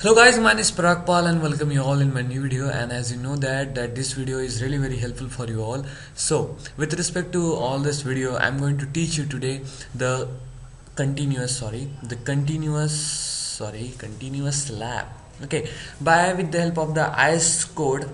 Hello guys, my name is Parag Pal and welcome you all in my new video. And as you know that this video is really very helpful for you all. So with respect to all this video, I'm going to teach you today the continuous slab. Okay, by with the help of the IS code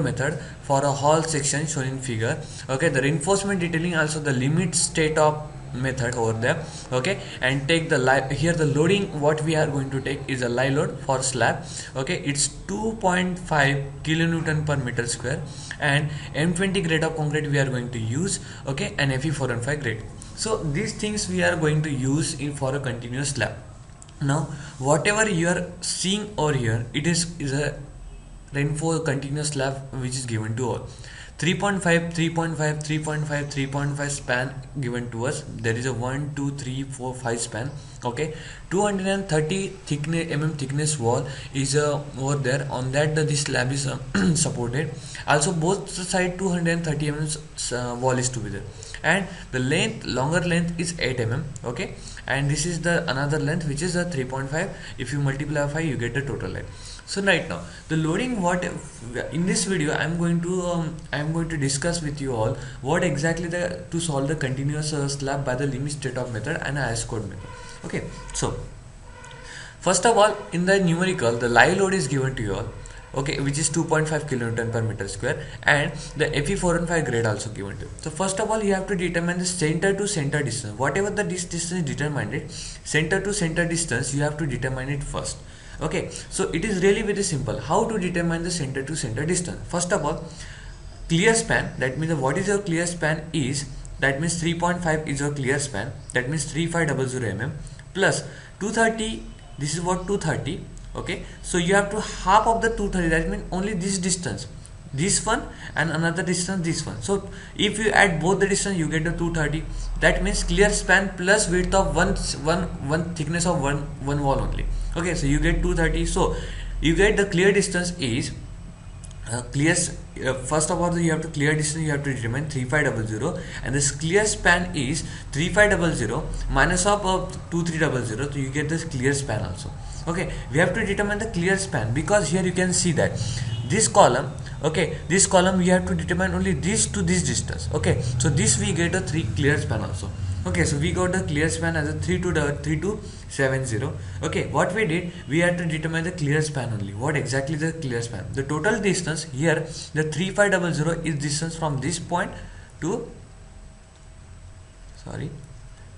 method for a hall section shown in figure. Okay, the reinforcement detailing, also the limit state of method over there. Okay, and take the here the loading what we are going to take is a live load for slab. Okay, it's 2.5 kilonewton per meter square, and M20 grade of concrete we are going to use. Okay, and Fe415 grade. So these things we are going to use in for a continuous slab. Now whatever you are seeing over here, it is a reinforced continuous slab which is given to all. 3.5 3.5 span given to us. There is a 1 2 3 4 5 span. Okay, 230 thickness wall is over there. On that this slab is supported. Also both side 230 wall is to be there, and the longer length is 8 okay, and this is the another length which is a 3.5. if you multiply 5 you get the total length. So right now the loading, what in this video I'm going to discuss with you all what exactly to solve the continuous slab by the limit state of method and IS code method. Okay, so first of all, in the numerical the live load is given to you all. Okay, which is 2.5 kilonewton per meter square, and the Fe415 grade also given to you. So first of all, you have to determine the center to center distance. Whatever the distance is determined, center to center distance you have to determine it first. Okay, so it is really very simple how to determine the center to center distance. First of all, clear span, that means what is your clear span is, that means 3.5 is your clear span, that means 3500 plus 230, this is what 230. Okay, so you have to half of the 230, that means only this distance, this one, and another distance, this one. So if you add both the distance you get the 230. That means clear span plus width of one thickness of one wall only. Okay, so you get 230. So you get the clear distance is first of all you have to clear distance, you have to determine 3500, and this clear span is 3500 minus of 2300, so you get this clear span also. Okay, we have to determine the clear span because here you can see that this column, okay, this column we have to determine only this to this distance. Okay, so this we get a 3 clear span also. Okay, so we got the clear span as a 3270. Okay, what we did, we had to determine the clear span only. What exactly the clear span? The total distance here, the 3500 is distance from this point to,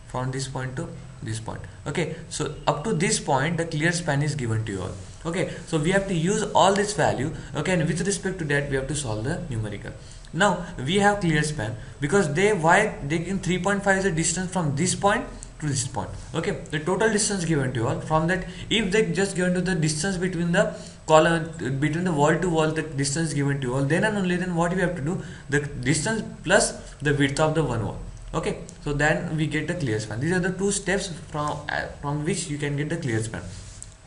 from this point to this point. Okay, so up to this point the clear span is given to you all. Okay, so we have to use all this value. Okay, and with respect to that we have to solve the numerical. Now we have clear span because they in 3.5 is the distance from this point to this point. Okay, the total distance given to you all. From that, if they just given to the distance between the column, between the wall to wall, the distance given to you all, then and only then what we have to do, the distance plus the width of the one wall. Okay, so then we get the clear span. These are the two steps from which you can get the clear span.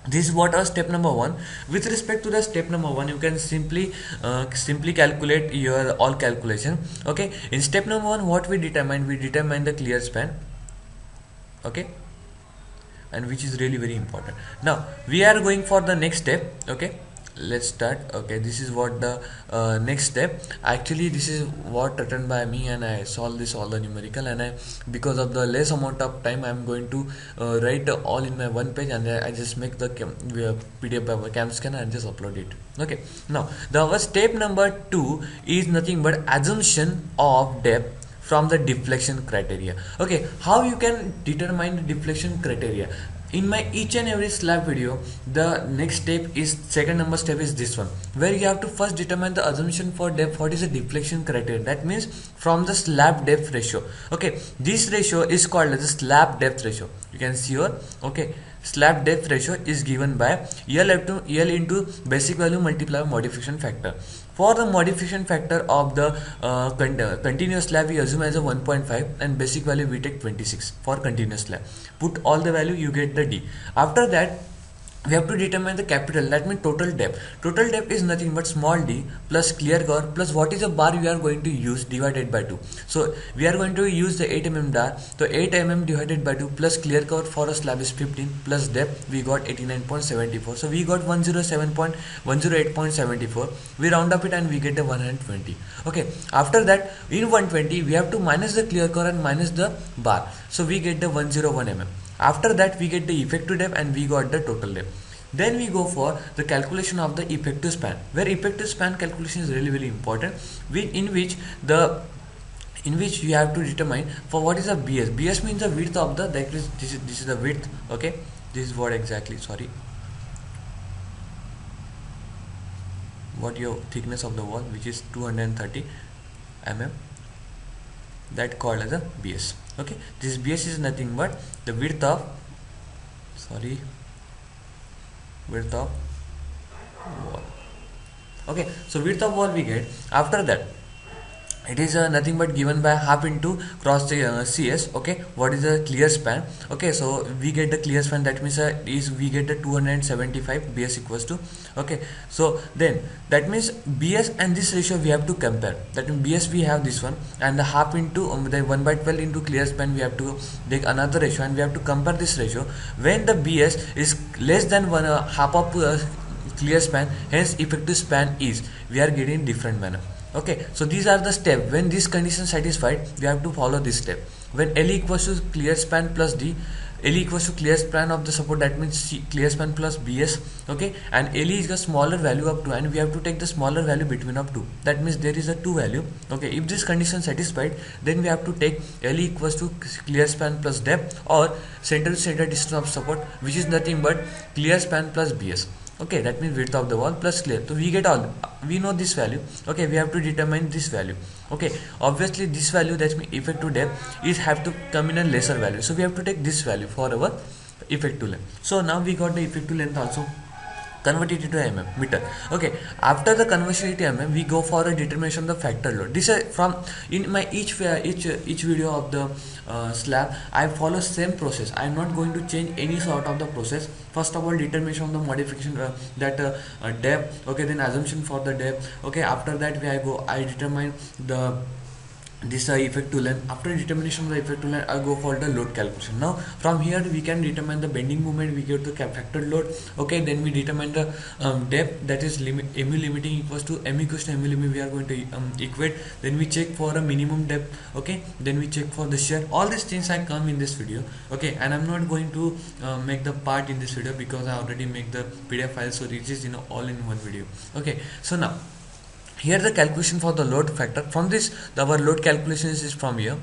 This is what are step number 1. With respect to the step number 1, you can simply calculate your all calculation. Okay, in step number 1 what we determine the clear span. Okay, and which is really very important. Now we are going for the next step. Okay, let's start. Okay, this is what the next step. Actually this is what written by me, and I solve all the numerical, and because of the less amount of time I'm going to write all in my one page, and I just make the PDF by cam scan and just upload it. Okay, now our step number 2 is nothing but assumption of depth from the deflection criteria. Okay, how you can determine the deflection criteria? In my each and every slab video, the next step is, second number step is this one, where you have to first determine the assumption for depth. What is the deflection criteria? That means from the slab depth ratio. Okay, this ratio is called as the slab depth ratio. You can see here. Okay, slab depth ratio is given by L into basic value multiplied by modification factor. For the modification factor of the continuous slab, we assume as a 1.5, and basic value we take 26 for continuous slab. Put all the value, you get the D. After that, we have to determine the capital, that means total depth. Total depth is nothing but small d plus clear core plus what is the bar we are going to use divided by 2. So we are going to use the 8 mm bar, so 8 mm divided by 2 plus clear core for a slab is 15 plus depth we got 89.74, so we got 108.74. We round up it and we get the 120. Okay, after that in 120 we have to minus the clear core and minus the bar, so we get the 101 mm. After that we get the effective depth and we got the total depth. Then we go for the calculation of the effective span, where effective span calculation is really very important, in which you have to determine for what is a BS. BS means the width of the, that is this is the width. Okay, this is what exactly, sorry, what your thickness of the wall, which is 230 mm, that called as a BS. Okay, this BS is nothing but the width of, sorry, width of wall. Okay, so width of wall we get. After that it is nothing but given by half into cross CS. Okay, what is the clear span? Okay, so we get the clear span, that means we get the 275 BS equals to. Okay, so then that means BS and this ratio we have to compare. That means BS we have this one, and the half into the 1/12 into clear span we have to take another ratio, and we have to compare this ratio. When the BS is less than half of clear span, hence effective span is, we are getting different manner. Okay, so these are the steps. When this condition satisfied, we have to follow this step. When L equals to clear span plus D, L equals to clear span of the support, that means C, clear span plus BS. Okay, and L is the smaller value of 2, and we have to take the smaller value between of 2. That means there is a 2 value. Okay, if this condition satisfied, then we have to take L equals to clear span plus depth, or center to center distance of support, which is nothing but clear span plus BS. Okay, that means width of the wall plus clear. So we get all, we know this value. Okay, we have to determine this value. Okay, obviously this value, that means effective depth, is have to come in a lesser value, so we have to take this value for our effective length. So now we got the effective length also, convert it into mm meter. Okay, after the conversion into mm, we go for a determination of the factor load. This is from in my each video of the slab, I follow same process. I am not going to change any sort of the process. First of all, determination of the modification depth. Okay, then assumption for the depth. Okay, after that I determine the this effective length. After determination of the effective length, I go for the load calculation. Now from here we can determine the bending moment, we get the factor load. Okay, then we determine the depth, that is mu limiting equals to m equals to mu limit, we are going to equate. Then we check for a minimum depth. Okay, then we check for the shear. All these things I come in this video. Okay, and I'm not going to make the part in this video because I already make the PDF file, so this is all in one video. Okay, so now here the calculation for the load factor. From this, our load calculations is from here.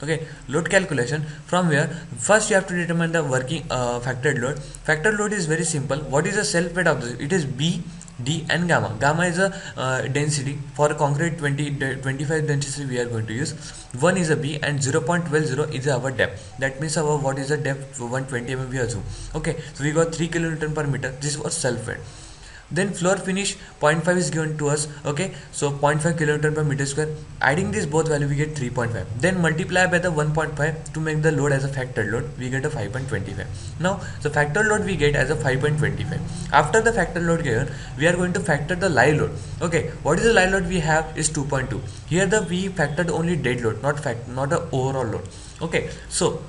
Okay, load calculation from where first you have to determine the working factored load. Factored load is very simple. What is the self weight of this? It is B, D and gamma. Gamma is a density for a concrete 25 density we are going to use. 1 is a B and 0.12 is our depth. That means our what is the depth? 120 mm we assume. Okay, so we got 3 kN per meter. This was self weight. Then floor finish 0.5 is given to us. Okay, so 0.5 kN per meter square. Adding this both value we get 3.5. Then multiply by the 1.5 to make the load as a factored load, we get a 5.25. Now the factored load we get as a 5.25. After the factored load here, we are going to factor the live load. Okay, what is the live load we have is 2.2. Here we factored only dead load, not the overall load. Okay, so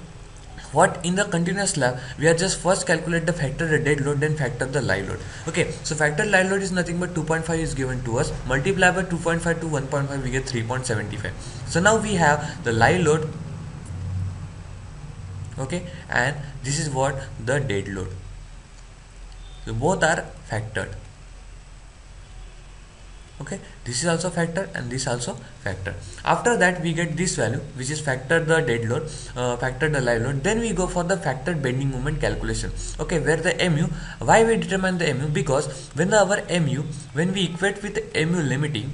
what in the continuous slab, we are just first calculate the factor the dead load, then factor the live load. Okay, so factor live load is nothing but 2.5 is given to us. Multiply by 2.5 to 1.5, we get 3.75. So now we have the live load. Okay, and this is what the dead load. So both are factored. Okay, this is also factor and this also factor. After that we get this value, which is factor the dead load, factor the live load. Then we go for the factored bending moment calculation. Okay, where the mu, why we determine the mu? Because when our mu, when we equate with mu limiting,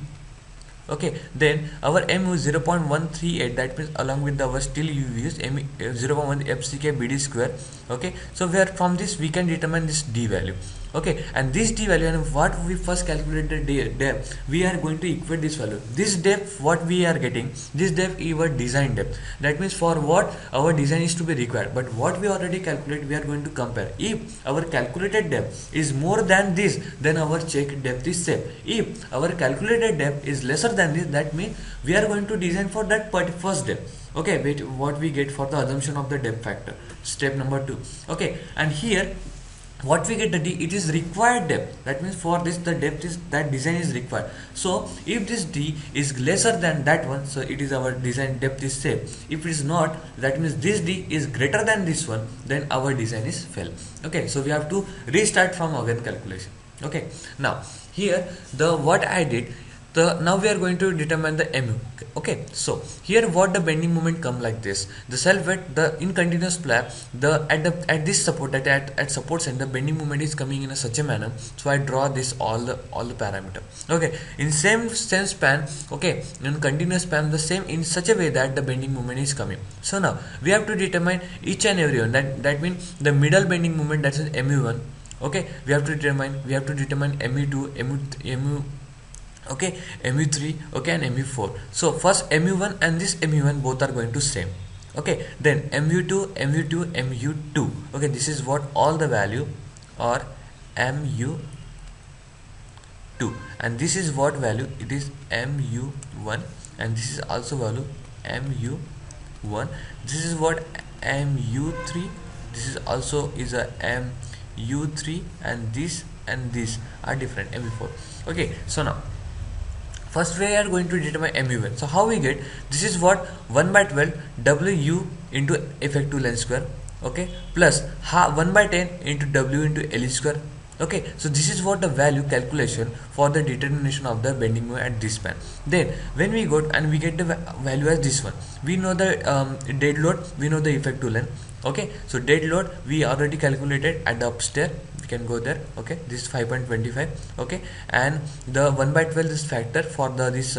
okay, then our mu is 0.138, that means along with our still you use 0.1 FCK BD square. Okay, so where from this we can determine this D value. Okay, and this d value, and what we first calculated depth, we are going to equate this value. This depth what we are getting, this depth is our design depth. That means for what our design is to be required, but what we already calculate, we are going to compare. If our calculated depth is more than this, then our check depth is safe. If our calculated depth is lesser than this, that means we are going to design for that first depth. Okay, wait, what we get for the assumption of the depth factor, step number 2. Okay, and here what we get the d, it is required depth. That means for this the depth is, that design is required. So if this d is lesser than that one, so it is our design depth is safe. If it is not, that means this d is greater than this one, then our design is fail. Okay, so we have to restart from again calculation. Okay, now here the what I did, now we are going to determine the mu. Okay, so here what the bending moment come like this. The self weight, the in continuous slab, at this support, at support center, bending moment is coming in such a manner. So I draw this all the parameter. Okay, in same span. Okay, in continuous span, the same in such a way that the bending moment is coming. So now we have to determine each and every one. That means the middle bending moment, that is mu1. Okay, we have to determine mu2, mu okay, mu3, okay, and mu4. So first mu1 and this mu1 both are going to same. Okay, then mu2, okay, this is what all the value or mu2, and this is what value, it is mu1, and this is also value mu1. This is what mu3, this is also is a mu3, and this are different, mu4. Okay, so now first we are going to determine mu1. So how we get, this is what 1 by 12 wu into effective length square, okay, plus 1 by 10 into w into L square. Okay, so this is what the value calculation for the determination of the bending moment at this span. Then when we go and we get the value as this one, we know the dead load, we know the effective length. Okay, so dead load we already calculated at the upstairs, we can go there. Okay, this is 5.25. okay, and the 1 by 12 is factor for the this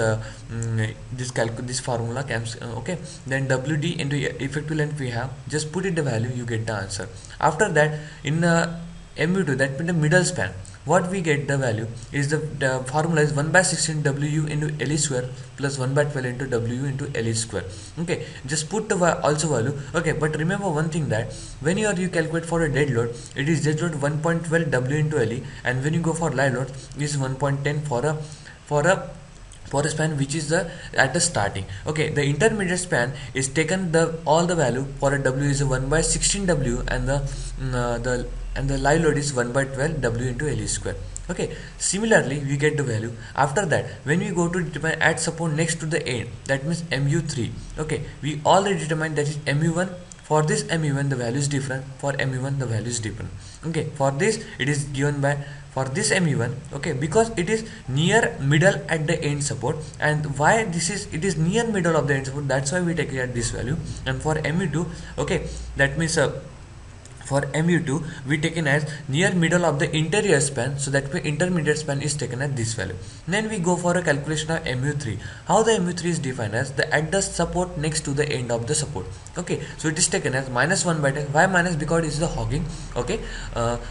formula comes. Okay, then wd into effective length we have, just put it the value, you get the answer. After that in mu2, that means the middle span, what we get the value is the formula is 1 by 16 w into L square plus 1 by 12 into w into L square. Okay, just put the also value. Okay, but remember one thing, that when you calculate for a dead load, it is dead load 1.12 w into L, and when you go for live load, it is 1.10 for a span which is at the starting. Okay, the intermediate span is taken all the value for a w is 1 by 16 w, and the live load is 1 by 12 w into L square. Okay, similarly we get the value. After that, when we go to determine at support next to the end, that means mu3. Okay, we already determined that is mu1. For this mu1 the value is different, for mu1 the value is different. Okay, for this it is given by, for this mu1, okay, because it is near middle at the end support, and why this is, it is near middle of the end support, that's why we take it at this value. And for mu2, okay, that means for mu2 we taken as near middle of the interior span, so that way intermediate span is taken at this value. Then we go for a calculation of mu3. How the mu3 is defined as the at the support next to the end of the support. Okay, so it is taken as minus 1 by 10. Why minus? Because it is the hogging. Okay,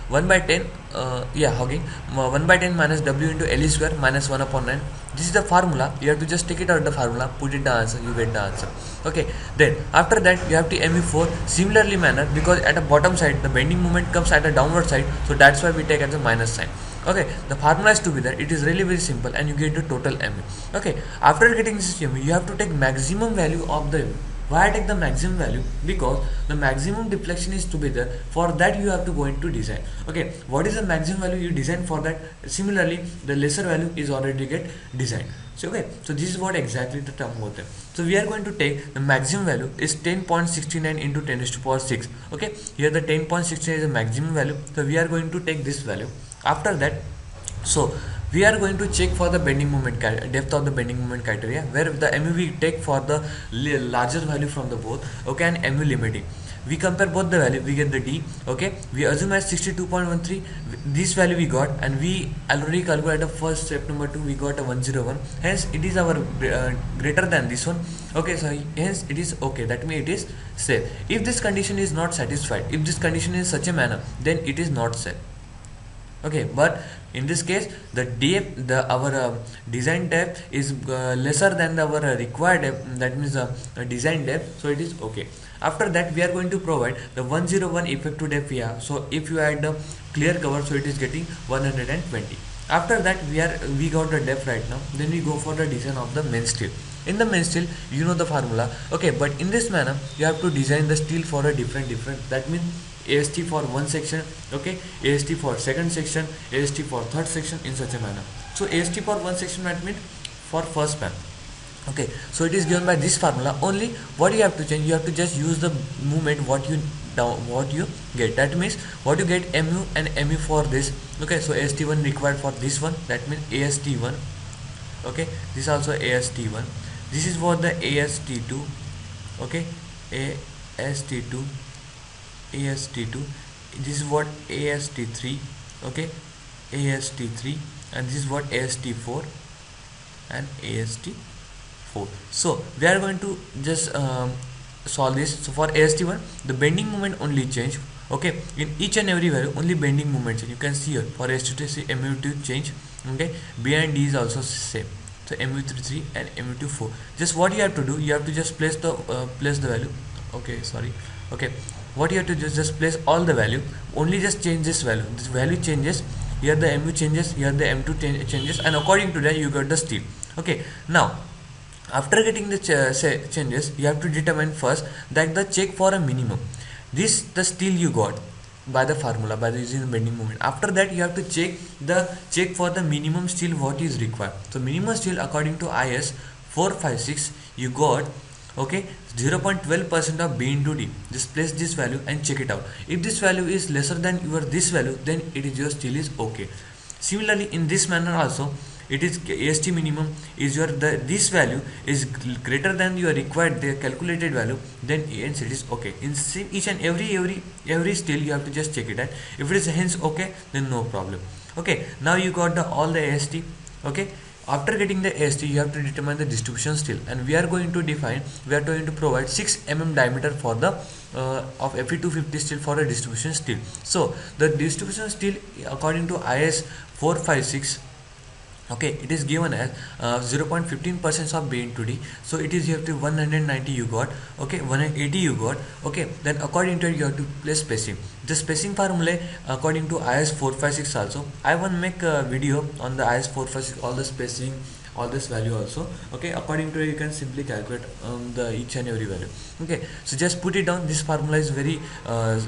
1 by 10, hogging, 1 by 10 minus w into L square minus 1 upon 9. This is the formula. You have to just take it out the formula, put it the answer, you get the answer. Okay, then after that you have to mu4 similarly manner, because at the bottom side the bending moment comes at the downward side, so that's why we take as a minus sign. Okay, the formula is to be there. It is really very simple, and you get the total mu. Okay, after getting this mu, you have to take maximum value of the mu. Why I take the maximum value? Because the maximum deflection is to be there. For that you have to go into design. Okay, what is the maximum value you design for that? Similarly, the lesser value is already get designed. So okay, so this is what exactly the term was there. So we are going to take the maximum value is 10.69 into 10 to the power 6. Okay, here the 10.69 is the maximum value. So we are going to take this value. After that, so we are going to check for the bending moment depth of the bending moment criteria, where the mu we take for the larger value from the both. Okay, and mu limiting. We compare both the value, we get the D. Okay, we assume as 62.13, this value we got, and we already calculated the first step number 2, we got a 101, hence it is our greater than this one. Okay, so hence it is okay, that means it is safe. If this condition is not satisfied, if this condition is such a manner, then it is not safe. Okay, but in this case the depth, the our design depth is lesser than our required depth, that means design depth, so it is okay. After that we are going to provide the 101 effective depth we have. So if you add the clear cover, so it is getting 120. After that we got the depth right now. Then we go for the design of the main steel. In the main steel, you know the formula, okay, but in this manner you have to design the steel for a different, that means AST for one section, okay, AST for second section, AST for third section, in such a manner. So AST for one section, that means for first span. Okay, so it is given by this formula. Only what you have to change, you have to just use the movement what you get, that means what you get mu and mu for this. Okay, so AST1 required for this one, that means AST1. Okay, this also AST1. This is for the AST2. Okay, AST2, AST2. This is what AST3. Okay, AST3, and this is what AST4 and AST4. So we are going to just solve this. So for AST1, the bending moment only change. Okay, in each and every value only bending moment change. You can see here for AST2 mu2 change. Okay, B and D is also same. So mu3 and mu24. Just what you have to do, you have to just place the value. Okay, sorry. Okay, what you have to do is just place all the value. Only just change this value. This value changes. Here the mu changes. Here the m2 changes, and according to that you got the steel. Okay, now after getting the changes, you have to determine first that the check for a minimum. This the steel you got by the formula, by the using the bending moment. After that you have to check for the minimum steel what is required. So minimum steel according to IS 456 you got, okay, 0.12% of B into D. Just place this value and check it out. If this value is lesser than your this value, then it is your steel is okay. Similarly in this manner also, it is AST minimum is your this value is greater than your required the calculated value, then hence it is okay. In each and every steel you have to just check it, and if it is hence okay, then no problem. Okay, now you got all the AST. Okay, after getting the AST you have to determine the distribution steel, and we are going to provide 6 mm diameter for the of Fe250 steel for a distribution steel. So the distribution steel according to IS 456, okay, it is given as 0.15% of B into D. So it is, you have to 190 you got, okay, 180 you got. Okay, then according to it you have to place spacing. The spacing formula according to IS 456 also. I want to make a video on the IS 456, all the spacing, all this value also. Okay, according to it you can simply calculate the each and every value. Okay, so just put it down. This formula is very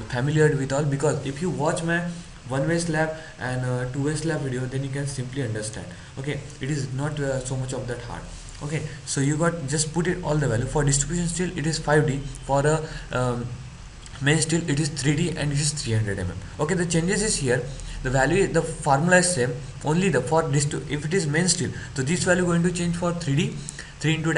familiar with all, because if you watch my one-way slab and two-way slab video, then you can simply understand. Okay, it is not so much of that hard. Okay, so you got, just put it all the value. For distribution steel it is 5D, for a main steel it is 3D, and it is 300 mm. Okay, the changes is here, the value, the formula is same, only the for this if it is main steel, so this value going to change for 3D, 3 into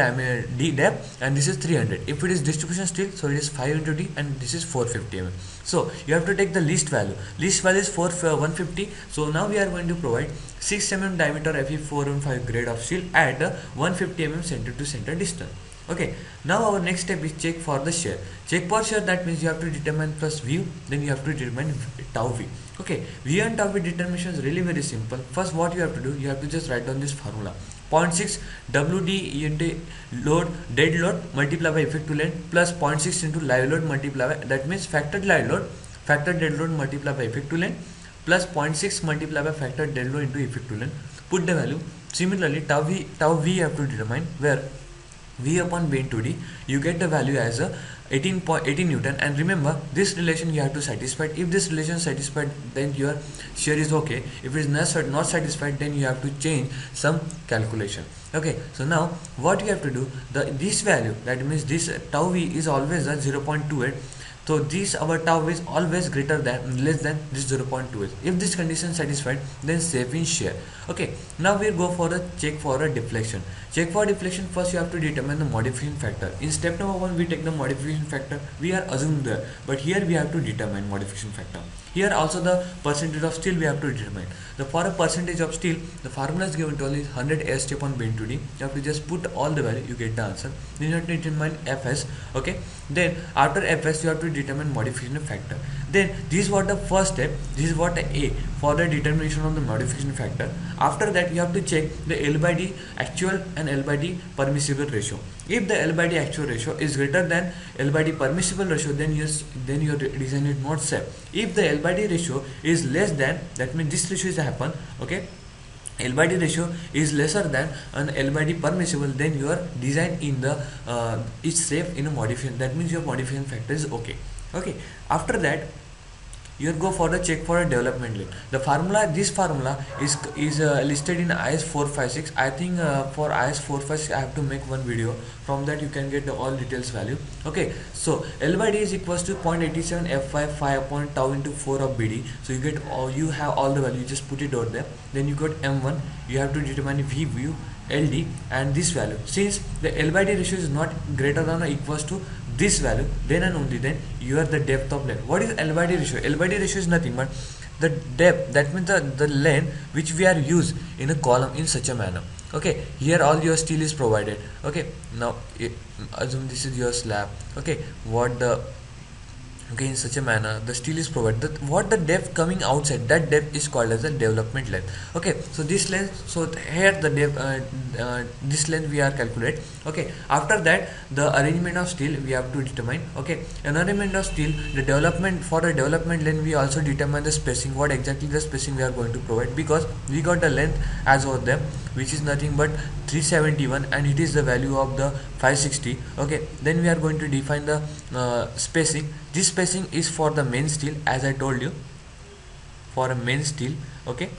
D depth, and this is 300. If it is distribution steel, so it is 5 into D, and this is 450 mm. So you have to take the least value. Least value is 150. So now we are going to provide 6 mm diameter Fe415 grade of steel at 150 mm center to center distance. Okay, now our next step is check for the shear. Check for shear, that means you have to determine first V, then you have to determine tau V. Okay, V and tau V determination is really very simple. First what you have to do, you have to just write down this formula. 0.6 WD into load, dead load multiplied by effective length plus 0.6 into live load multiplied by, that means factored live load, factored dead load multiplied by effective length plus 0.6 multiplied by factored dead load into effective length. Put the value. Similarly tau V you have to determine, where V upon B into D, you get the value as a 18 Newton, and remember this relation you have to satisfy. If this relation is satisfied, then your shear is okay. If it is not satisfied, then you have to change some calculation. Okay, so now what you have to do, this value, that means this tau V is always a 0.28. So this our tau is always greater than, less than this 0.28. If this condition satisfied, then safe in shear. Okay, now we'll go for a check for a deflection. Check for deflection, first you have to determine the modification factor. In step number 1 we take the modification factor, we are assuming there, but here we have to determine modification factor. Here also the percentage of steel we have to determine. For a percentage of steel, the formula is given to only 100 AST upon B into 2D. You have to just put all the value, you get the answer. Then you have to determine Fs. Okay, then after Fs you have to determine modification factor. Then this is what the first step, this is what the A for the determination of the modification factor. After that you have to check the L by D actual and L by D permissible ratio. If the L by D actual ratio is greater than L by D permissible ratio, then yes, then your design is not safe. If the L by D ratio is less than, that means this ratio is happen, okay, L by D ratio is lesser than an L by D permissible, then your design in the is safe in a modification. That means your modification factor is okay. Okay, after that you go for the check for a development length. The formula, this formula is listed in IS 456. I think for IS 456 I have to make one video. From that you can get the all details value. Okay, so L by D is equals to 0.87 F5 5 upon tau into 4 of BD. So you get all, you have all the value, you just put it out there. Then you got M1, you have to determine V view, LD and this value. Since the L by D ratio is not greater than or equals to this value, then and only then you are the depth of length. What is L by D ratio? L by D ratio is nothing but the depth, that means the length which we are used in a column in such a manner. Okay, here all your steel is provided. Okay, now assume this is your slab. Okay, what the, okay, in such a manner the steel is provided. What the depth coming outside, that depth is called as the development length. Okay, so this length, so here the depth, this length we are calculate. Okay, after that the arrangement of steel we have to determine. Okay, an arrangement of steel, the development, for the development length we also determine the spacing, what exactly the spacing we are going to provide, because we got the length as over there which is nothing but 371 and it is the value of the 560. Okay, then we are going to define the spacing. This spacing is for the main steel, as I told you, for a main steel. Okay,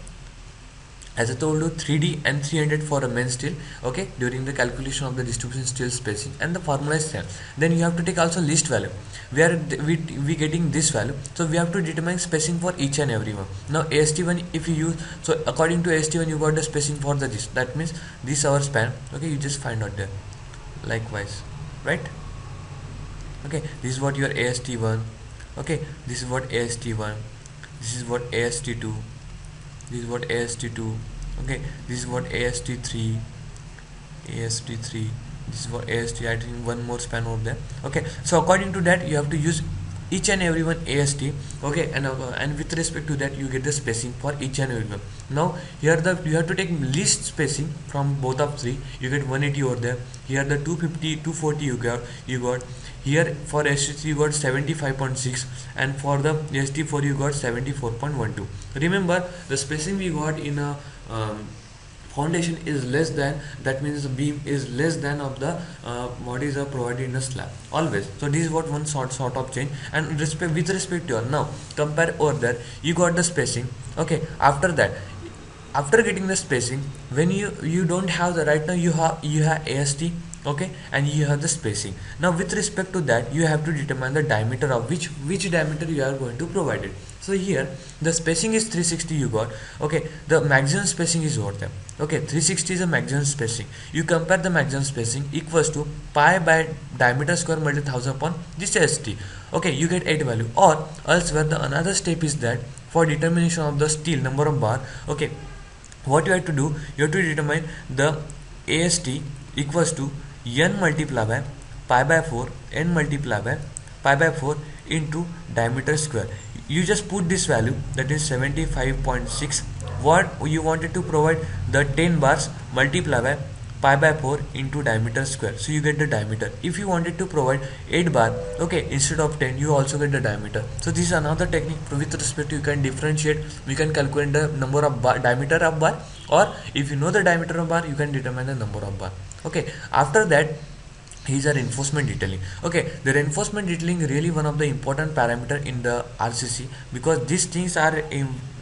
as I told you, 3D and 300 for a main steel. Okay, during the calculation of the distribution steel spacing, and the formula is same. Then you have to take also list value, where we getting this value, so we have to determine spacing for each and every one. Now AST1 if you use, so according to AST1 you got the spacing for the this, that means this our span. Okay, you just find out there likewise, right? Okay, this is what your AST1. Okay, this is what AST1, this is what AST2, this is what AST2. Okay, this is what AST3, AST3, this is what AST. I think one more span over there. Okay, so according to that you have to use each and every one AST. Okay, and with respect to that you get the spacing for each and every one. Now here the you have to take least spacing from both of three. You get 180 over there. Here the 250, 240 you got here. For ST3 you got 75.6 and for the ST4 you got 74.12. Remember the spacing we got in a foundation is less than, that means the beam is less than of the what is provided in a slab always. So this is what one sort of change. And with respect to your, now compare over there, you got the spacing. Okay, after that, after getting the spacing, when you don't have the, right now you have AST. Okay, and you have the spacing. Now with respect to that you have to determine the diameter of which diameter you are going to provide it. So here the spacing is 360 you got. Okay, the maximum spacing is over there. Okay, 360 is a maximum spacing. You compare the maximum spacing equals to pi by diameter square multiplied 1000 upon this ST. Okay, you get 8 value. Or elsewhere the another step is that for determination of the steel number of bar. Okay, what you have to do, you have to determine the AST equals to n multiplied by pi by 4, n multiplied by pi by 4 into diameter square. You just put this value, that is 75.6. what you wanted to provide, the 10 bars multiplied by pi by 4 into diameter square, so you get the diameter. If you wanted to provide 8 bar, okay, instead of 10 you also get the diameter. So this is another technique with respect to, you can differentiate, you can calculate the number of bar, diameter of bar, or if you know the diameter of bar you can determine the number of bar. Okay, after that is a reinforcement detailing. Okay, the reinforcement detailing really one of the important parameter in the RCC, because these things are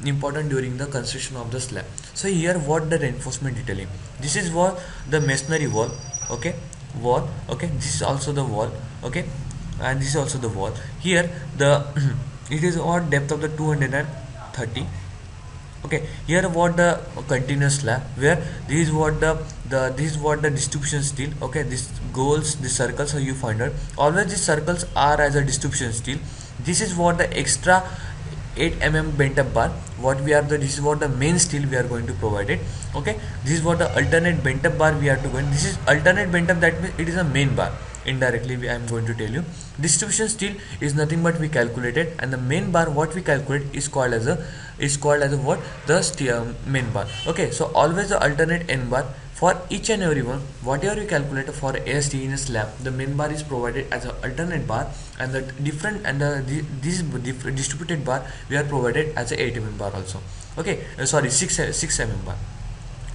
important during the construction of the slab. So here what the reinforcement detailing, this is what the masonry wall. Okay, wall. Okay, this is also the wall. Okay, and this is also the wall. Here the it is what depth of the 230. Okay, here what the continuous slab, where this is what this is what the distribution steel. Okay, this goals, this circles, so you find out always these circles are as a distribution steel. This is what the extra 8 mm bent up bar. what we are the this is what the main steel we are going to provide it. Okay, this is what the alternate bent up bar we are to go in. This is alternate bent up, that means it is a main bar. Indirectly I am going to tell you distribution steel is nothing but we calculated, and the main bar what we calculate is called as a what the steel, main bar. Okay, so always the alternate n bar for each and every one. Whatever you calculate for AST in a slab, the main bar is provided as an alternate bar, and the different and this distributed bar we are provided as a 8 mm bar also. Okay, sorry, 6 mm bar.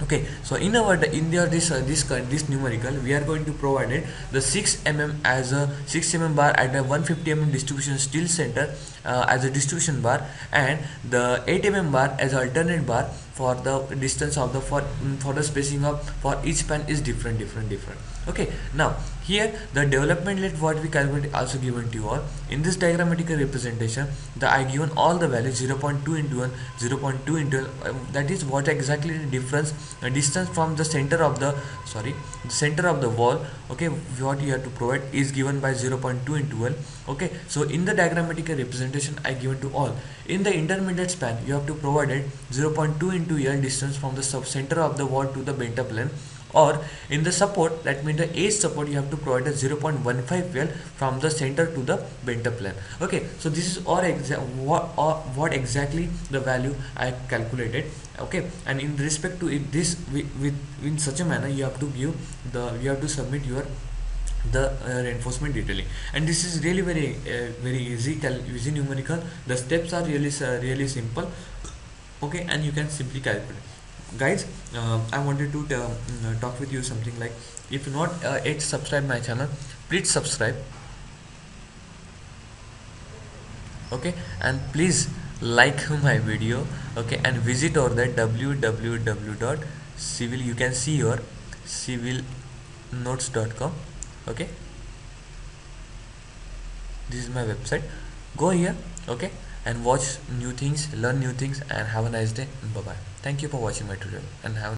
Okay, so in our this numerical we are going to provide it the 6 mm as a 6 mm bar at a 150 mm distribution steel center as a distribution bar, and the 8 mm bar as alternate bar for the distance of the for the spacing of for each span is different. Okay, now here the development rate what we calculate also given to you all in this diagrammatical representation. I given all the values 0.2 into 1, 0.2 into that is what exactly the difference distance from the center of the center of the wall. Okay, what you have to provide is given by 0.2 into 1. Okay, so in the diagrammatical representation I given to all. In the intermediate span you have to provide it 0.2 into L distance from the center of the wall to the bent up plane, or in the support, that means the edge support, you have to provide a 0.15 L from the center to the bent up plane. Okay, so this is all what exactly the value I calculated. Okay, and in respect to it, this with in such a manner you have to give you have to submit your the reinforcement detailing, and this is really very easy numerical. The steps are really simple. Okay, and you can simply calculate. Guys, I wanted to talk with you something like, if you not yet subscribe my channel, please subscribe. Okay, and please like my video. Okay, and visit over there www.civil, you can see your civilnotes.com. okay, this is my website. Go here. Okay, and watch new things, learn new things, and have a nice day. Bye bye. Thank you for watching my tutorial, and have